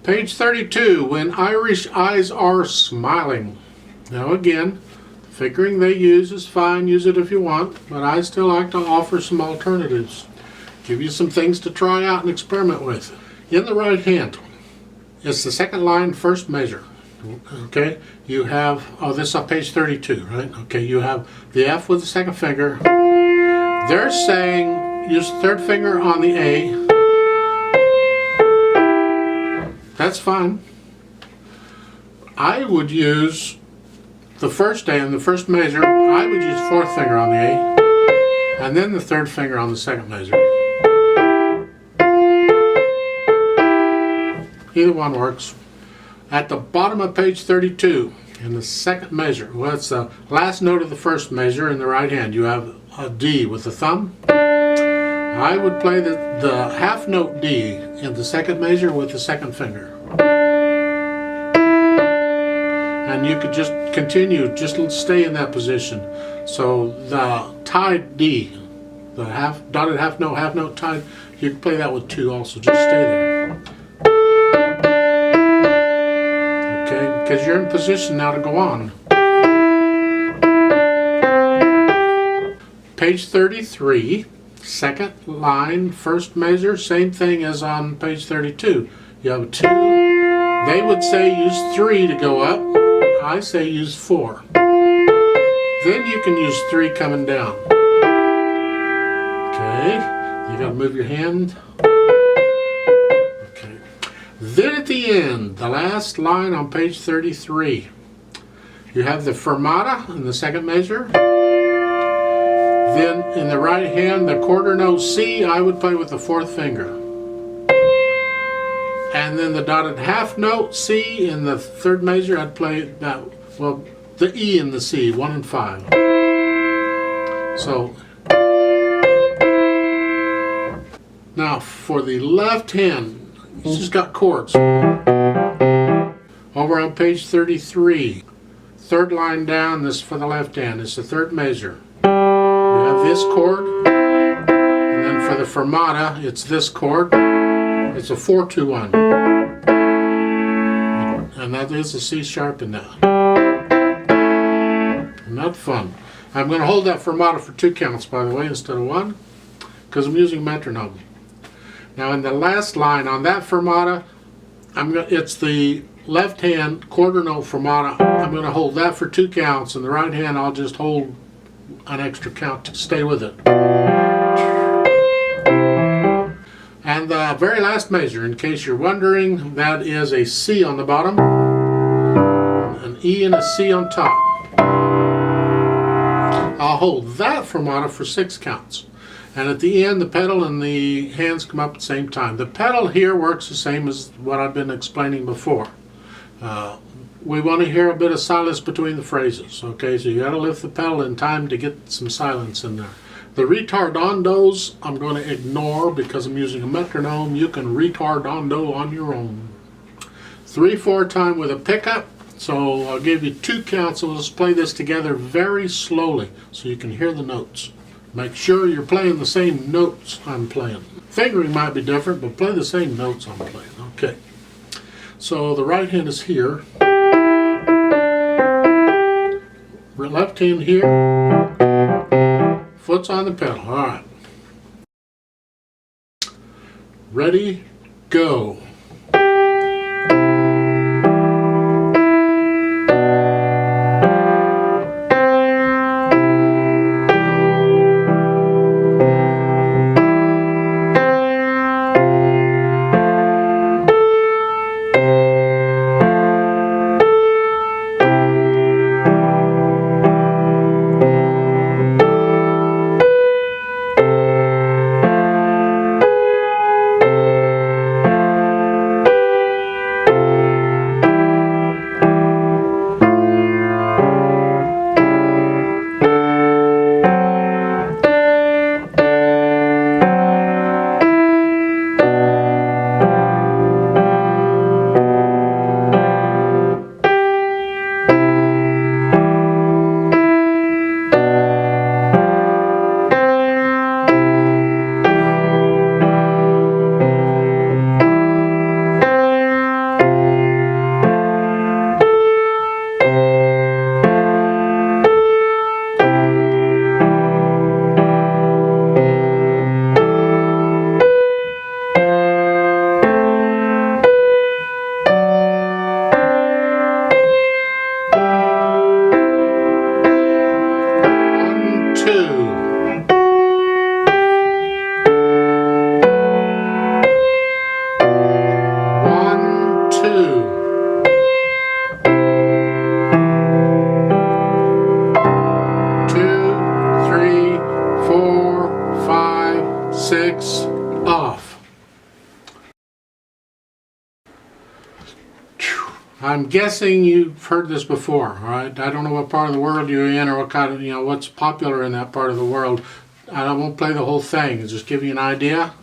Page 32, when Irish eyes are smiling. Now again, figuring they use is fine, use it if you want, but I still like to offer some alternatives. Give you some things to try out and experiment with. In the right hand, it's the second line, first measure. Okay, you have, this is on page 32, right? Okay, you have the F with the second finger. They're saying use the third finger on the A. That's fine. I would use the first A in the first measure. I would use fourth finger on the A, and then the third finger on the second measure. Either one works. At the bottom of page 32, in the second measure, well, it's the last note of the first measure in the right hand. You have a D with the thumb. I would play the half note D in the second measure with the second finger. And you could just continue, just stay in that position. So the tied D, the dotted half note tied, you can play that with two also, just stay there. Okay, because you're in position now to go on. Page 33, second line, first measure, same thing as on page 32. You have a 2. They would say use 3 to go up. I say use 4. Then you can use 3 coming down. Okay, you gotta move your hand. Okay. Then at the end, the last line on page 33, you have the fermata in the second measure. Then in the right hand, the quarter note C, I would play with the fourth finger. And then the dotted half note C in the third measure, I'd play that, well, the E in the C, 1 and 5. So, now for the left hand, it's just got chords. Over on page 33, third line down, this for the left hand, it's the third measure. You have this chord, and then for the fermata, it's this chord. It's a 4-2-1, and that is a C sharp in that. Not fun. I'm going to hold that fermata for 2 counts, by the way, instead of 1, because I'm using metronome. Now in the last line on that fermata, it's the left hand quarter note fermata. I'm going to hold that for 2 counts, and the right hand I'll just hold an extra count to stay with it. And the very last measure, in case you're wondering, that is a C on the bottom, an E and a C on top. I'll hold that fermata for 6 counts. And at the end, the pedal and the hands come up at the same time. The pedal here works the same as what I've been explaining before. We want to hear a bit of silence between the phrases. Okay, so you got to lift the pedal in time to get some silence in there. The retardondos I'm going to ignore because I'm using a metronome. You can retardondo on your own. 3/4 time with a pickup. So I'll give you 2 counts, and let's play this together very slowly so you can hear the notes. Make sure you're playing the same notes I'm playing. Fingering might be different, but play the same notes I'm playing. Okay. So the right hand is here. Left hand here. Foot's on the pedal. All right. Ready, go. I'm guessing you've heard this before, all right? I don't know what part of the world you're in or what kind of, what's popular in that part of the world. I won't play the whole thing, I'll just give you an idea.